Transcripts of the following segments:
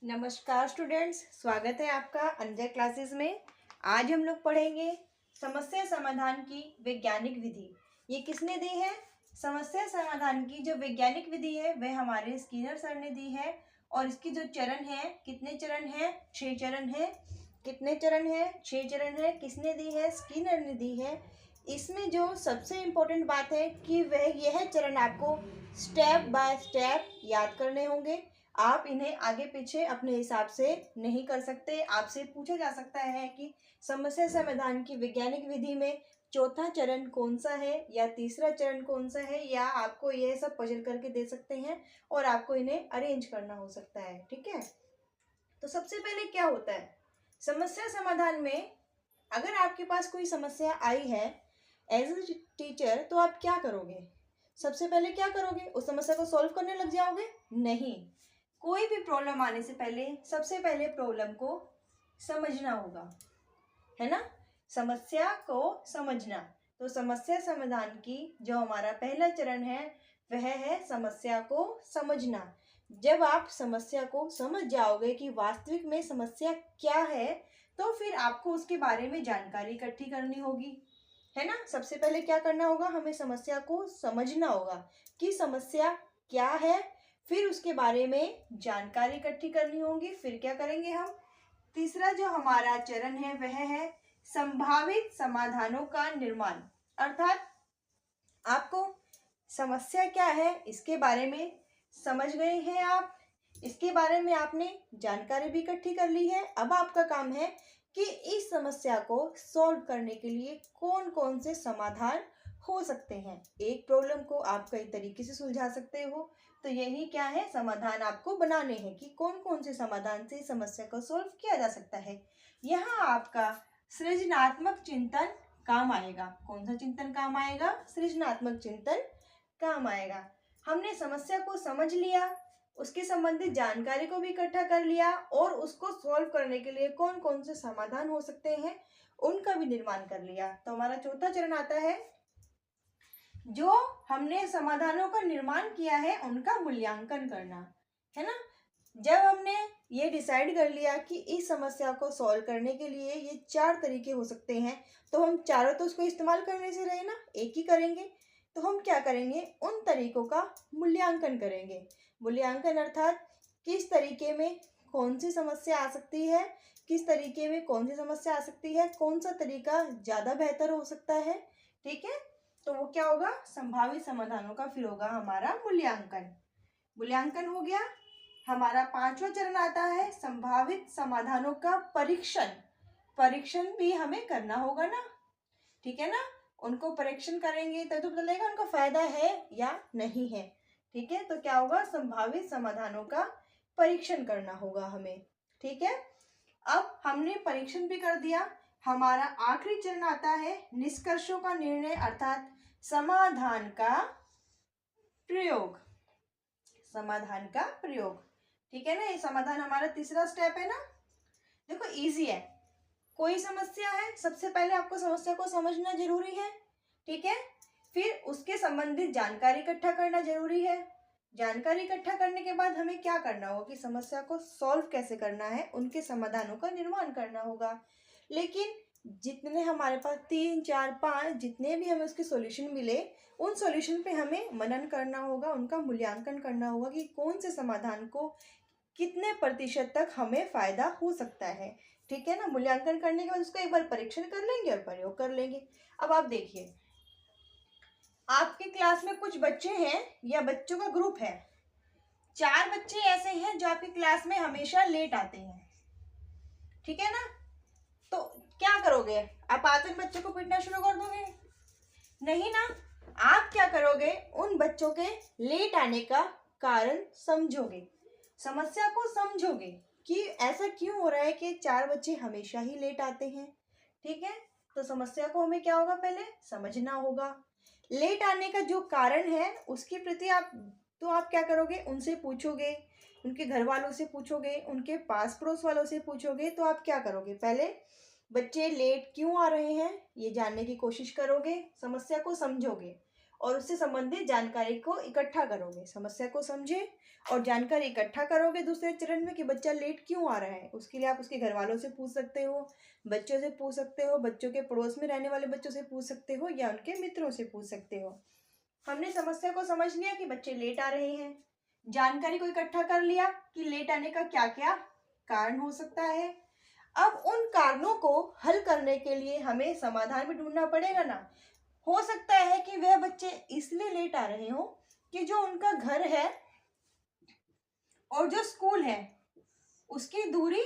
नमस्कार स्टूडेंट्स, स्वागत है आपका अंजय क्लासेस में। आज हम लोग पढ़ेंगे समस्या समाधान की वैज्ञानिक विधि। ये किसने दी है? समस्या समाधान की जो वैज्ञानिक विधि है वह हमारे स्किनर सर ने दी है। और इसकी जो चरण है, कितने चरण है? 6 चरण है। कितने चरण है? 6 चरण है। किसने दी है? स्किनर ने दी है। इसमें जो सबसे इम्पोर्टेंट बात है कि वह यह चरण आपको स्टेप बाय स्टेप याद करने होंगे। आप इन्हें आगे पीछे अपने हिसाब से नहीं कर सकते। आपसे पूछा जा सकता है कि समस्या समाधान की वैज्ञानिक विधि में चौथा चरण कौन सा है या तीसरा चरण कौन सा है, या आपको यह सब पजल करके दे सकते हैं और आपको इन्हें अरेंज करना हो सकता है। ठीक है, तो सबसे पहले क्या होता है समस्या समाधान में? अगर आपके पास कोई समस्या आई है एज ए टीचर, तो आप क्या करोगे? सबसे पहले क्या करोगे? उस समस्या को सॉल्व करने लग जाओगे? नहीं। कोई भी प्रॉब्लम आने से पहले सबसे पहले प्रॉब्लम को समझना होगा, है ना? समस्या को समझना। तो समस्या समाधान की जो हमारा पहला चरण है वह है समस्या को समझना। जब आप समस्या को समझ जाओगे कि वास्तविक में समस्या क्या है, तो फिर आपको उसके बारे में जानकारी इकट्ठी करनी होगी, है ना? सबसे पहले क्या करना होगा? हमें समस्या को समझना होगा कि समस्या क्या है। फिर उसके बारे में जानकारी इकट्ठी करनी होगी। फिर क्या करेंगे हम? तीसरा जो हमारा चरण है वह है संभावित समाधानों का निर्माण। अर्थात आपको समस्या क्या है इसके बारे में समझ गए हैं आप, इसके बारे में आपने जानकारी भी इकट्ठी कर ली है। अब आपका काम है कि इस समस्या को सॉल्व करने के लिए कौन कौन से समाधान हो सकते हैं। एक प्रॉब्लम को आप कई तरीके से सुलझा सकते हो, तो यही क्या है, समाधान आपको बनाने हैं कि कौन कौन से समाधान से समस्या को सॉल्व किया जा सकता है। यहाँ आपका सृजनात्मक चिंतन काम आएगा। कौन सा चिंतन काम आएगा? सृजनात्मक चिंतन काम आएगा। हमने समस्या को समझ लिया, उसके संबंधित जानकारी को भी इकट्ठा कर लिया और उसको सॉल्व करने के लिए कौन कौन से समाधान हो सकते हैं उनका भी निर्माण कर लिया। तो हमारा चौथा चरण आता है, जो हमने समाधानों का निर्माण किया है उनका मूल्यांकन करना, है ना? जब हमने ये डिसाइड कर लिया कि इस समस्या को सॉल्व करने के लिए ये 4 तरीके हो सकते हैं, तो हम चारों तो उसको इस्तेमाल करने से रहे ना, एक ही करेंगे। तो हम क्या करेंगे? उन तरीकों का मूल्यांकन करेंगे। मूल्यांकन अर्थात किस तरीके में कौन सी समस्या आ सकती है, किस तरीके में कौन सी समस्या आ सकती है, कौन सा तरीका ज़्यादा बेहतर हो सकता है। ठीक है, तो वो क्या होगा? संभावित समाधानों का फिर होगा हमारा मूल्यांकन। मूल्यांकन हो गया। हमारा पांचवा चरण आता है संभावित समाधानों का परीक्षण। परीक्षण भी हमें करना होगा ना, ठीक है ना? उनको परीक्षण करेंगे तो पता लगेगा उनका फायदा है या नहीं है। ठीक है, तो क्या होगा? संभावित समाधानों का परीक्षण करना होगा हमें। ठीक है, अब हमने परीक्षण भी कर दिया। हमारा आखिरी चरण आता है निष्कर्षों का निर्णय अर्थात समाधान का प्रयोग। समाधान का प्रयोग, ठीक है ना? ये समाधान हमारा तीसरा स्टेप है ना। देखो इजी है। कोई समस्या है, सबसे पहले आपको समस्या को समझना जरूरी है। ठीक है, फिर उसके संबंधित जानकारी इकट्ठा करना जरूरी है। जानकारी इकट्ठा करने के बाद हमें क्या करना होगा कि समस्या को सॉल्व कैसे करना है, उनके समाधानों का निर्माण करना होगा। लेकिन जितने हमारे पास 3, 4, 5 जितने भी हमें उसके सॉल्यूशन मिले, उन सॉल्यूशन पे हमें मनन करना होगा, उनका मूल्यांकन करना होगा कि कौन से समाधान को कितने प्रतिशत तक हमें फायदा हो सकता है। ठीक है ना? मूल्यांकन करने के बाद उसका एक बार परीक्षण कर लेंगे और प्रयोग कर लेंगे। अब आप देखिए, आपके क्लास में कुछ बच्चे हैं या बच्चों का ग्रुप है, 4 बच्चे ऐसे हैं जो आपकी क्लास में हमेशा लेट आते हैं। ठीक है ना? तो क्या करोगे? आप आते बच्चों को पीटना शुरू कर दोगे? नहीं ना। आप क्या करोगे? उन बच्चों के लेट आने का कारण समझोगे, समस्या को समझोगे कि ऐसा क्यों हो रहा है कि 4 बच्चे हमेशा ही लेट आते हैं। ठीक है, तो समस्या को हमें क्या होगा? पहले समझना होगा। लेट आने का जो कारण है उसके प्रति आप क्या करोगे? उनसे पूछोगे, उनके घर वालों से पूछोगे, उनके पास पड़ोस वालों से पूछोगे। तो आप क्या करोगे? पहले बच्चे लेट क्यों आ रहे हैं ये जानने की कोशिश करोगे, समस्या को समझोगे और उससे संबंधित जानकारी को इकट्ठा करोगे। समस्या को समझे और जानकारी इकट्ठा करोगे दूसरे चरण में कि बच्चा लेट क्यों आ रहा है। उसके लिए आप उसके घर वालों से पूछ सकते हो, बच्चों से पूछ सकते हो, बच्चों के पड़ोस में रहने वाले बच्चों से पूछ सकते हो या उनके मित्रों से पूछ सकते हो। हमने समस्या को समझ लिया कि बच्चे लेट आ रहे हैं, जानकारी को इकट्ठा कर लिया कि लेट आने का क्या क्या कारण हो सकता है। अब उन कारणों को हल करने के लिए हमें समाधान भी ढूंढना पड़ेगा ना। हो सकता है कि वह बच्चे इसलिए लेट आ रहे हो कि जो उनका घर है और जो स्कूल है उसकी दूरी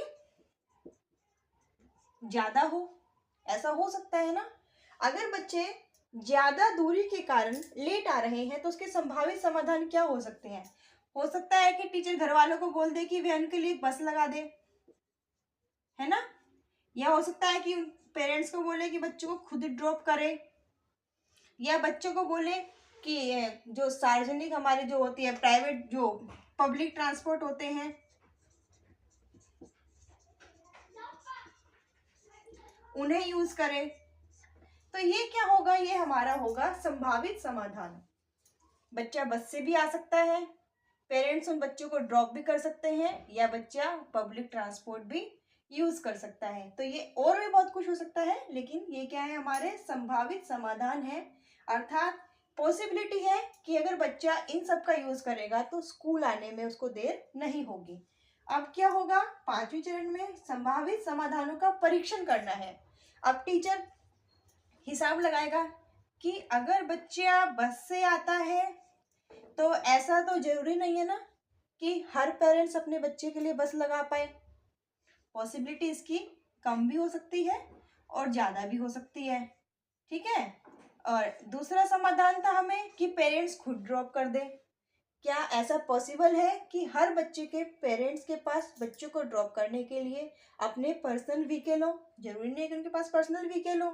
ज्यादा हो, ऐसा हो सकता है ना। अगर बच्चे ज्यादा दूरी के कारण लेट आ रहे हैं तो उसके संभावित समाधान क्या हो सकते हैं। हो सकता है कि टीचर घर वालों को बोल दे कि वे उनके लिए बस लगा दे, है ना। या हो सकता है कि पेरेंट्स को बोले कि बच्चों को खुद ड्रॉप करे, या बच्चों को बोले कि जो सार्वजनिक हमारे जो होती है प्राइवेट जो पब्लिक ट्रांसपोर्ट होते हैं उन्हें यूज करें। तो ये क्या होगा, ये हमारा होगा संभावित समाधान। बच्चा बस से भी आ सकता है, पेरेंट्स उन बच्चों को ड्रॉप भी कर सकते हैं, या बच्चा पब्लिक ट्रांसपोर्ट भी यूज कर सकता है। तो ये और भी बहुत कुछ हो सकता है, लेकिन ये क्या है, हमारे संभावित समाधान है। अर्थात पॉसिबिलिटी है कि अगर बच्चा इन सब का यूज करेगा तो स्कूल आने में उसको देर नहीं होगी। अब क्या होगा, पांचवें चरण में संभावित समाधानों का परीक्षण करना है। अब टीचर हिसाब लगाएगा कि अगर बच्चा बस से आता है तो ऐसा तो जरूरी नहीं है ना कि हर पेरेंट्स अपने बच्चे के लिए बस लगा पाए। पॉसिबिलिटी इसकी कम भी हो सकती है और ज़्यादा भी हो सकती है, ठीक है। और दूसरा समाधान था हमें कि पेरेंट्स खुद ड्रॉप कर दे। क्या ऐसा पॉसिबल है कि हर बच्चे के पेरेंट्स के पास बच्चों को ड्रॉप करने के लिए अपने पर्सनल व्हीकल हो? जरूरी नहीं है कि उनके पास पर्सनल व्हीकल हो।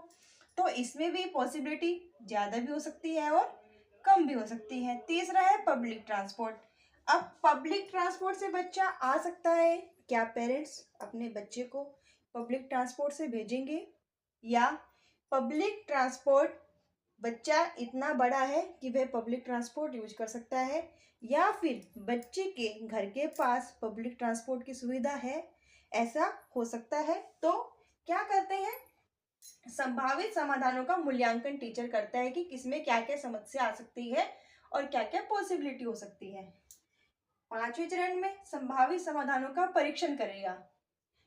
तो इसमें भी पॉसिबिलिटी ज़्यादा भी हो सकती है और कम भी हो सकती है। तीसरा है पब्लिक ट्रांसपोर्ट। अब पब्लिक ट्रांसपोर्ट से बच्चा आ सकता है, क्या पेरेंट्स अपने बच्चे को पब्लिक ट्रांसपोर्ट से भेजेंगे, या पब्लिक ट्रांसपोर्ट बच्चा इतना बड़ा है कि वह पब्लिक ट्रांसपोर्ट यूज कर सकता है, या फिर बच्चे के घर के पास पब्लिक ट्रांसपोर्ट की सुविधा है, ऐसा हो सकता है। तो क्या करते हैं, संभावित समाधानों का मूल्यांकन टीचर करता है कि किसमें क्या क्या समस्या आ सकती है और क्या क्या पॉसिबिलिटी हो सकती है। पांचवें चरण में संभावित समाधानों का परीक्षण करेगा,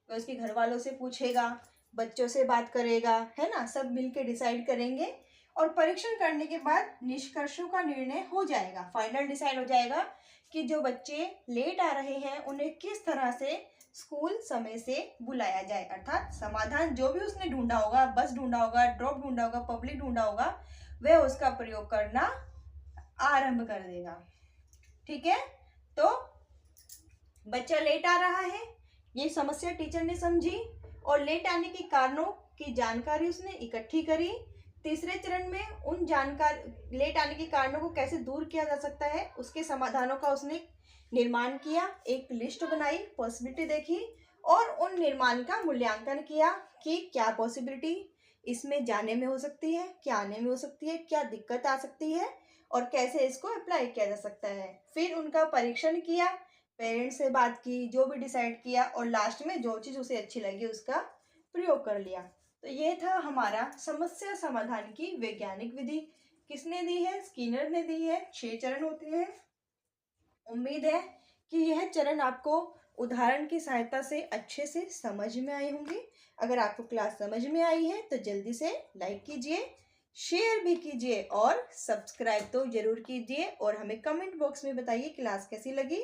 तो उसके घर वालों से पूछेगा, बच्चों से बात करेगा, है ना, सब मिलके डिसाइड करेंगे और परीक्षण करने के बाद निष्कर्षों का निर्णय हो जाएगा। फाइनल डिसाइड हो जाएगा कि जो बच्चे लेट आ रहे हैं उन्हें किस तरह से स्कूल समय से बुलाया जाए। अर्थात समाधान जो भी उसने ढूंढा होगा, बस ढूंढा होगा, ड्रॉप ढूंढा होगा, पब्लिक ढूंढा होगा, वह उसका प्रयोग करना आरंभ कर देगा। ठीक है, तो बच्चा लेट आ रहा है, ये समस्या टीचर ने समझी और लेट आने के कारणों की जानकारी उसने इकट्ठी करी। तीसरे चरण में उन जानकारी लेट आने के कारणों को कैसे दूर किया जा सकता है उसके समाधानों का उसने निर्माण किया, एक लिस्ट बनाई, पॉसिबिलिटी देखी और उन निर्माण का मूल्यांकन किया कि क्या पॉसिबिलिटी इसमें जाने में हो सकती है, क्या आने में हो सकती है, क्या दिक्कत आ सकती है और कैसे इसको अप्लाई किया जा सकता है। फिर उनका परीक्षण किया, पेरेंट्स से बात की, जो भी डिसाइड किया और लास्ट में जो चीज़ उसे अच्छी लगी उसका प्रयोग कर लिया। तो ये था हमारा समस्या समाधान की वैज्ञानिक विधि। किसने दी है, स्किनर ने दी है। 6 चरण होते हैं। उम्मीद है कि यह चरण आपको उदाहरण की सहायता से अच्छे से समझ में आए होंगे। अगर आपको क्लास समझ में आई है तो जल्दी से लाइक कीजिए, शेयर भी कीजिए और सब्सक्राइब तो जरूर कीजिए और हमें कमेंट बॉक्स में बताइए क्लास कैसी लगी।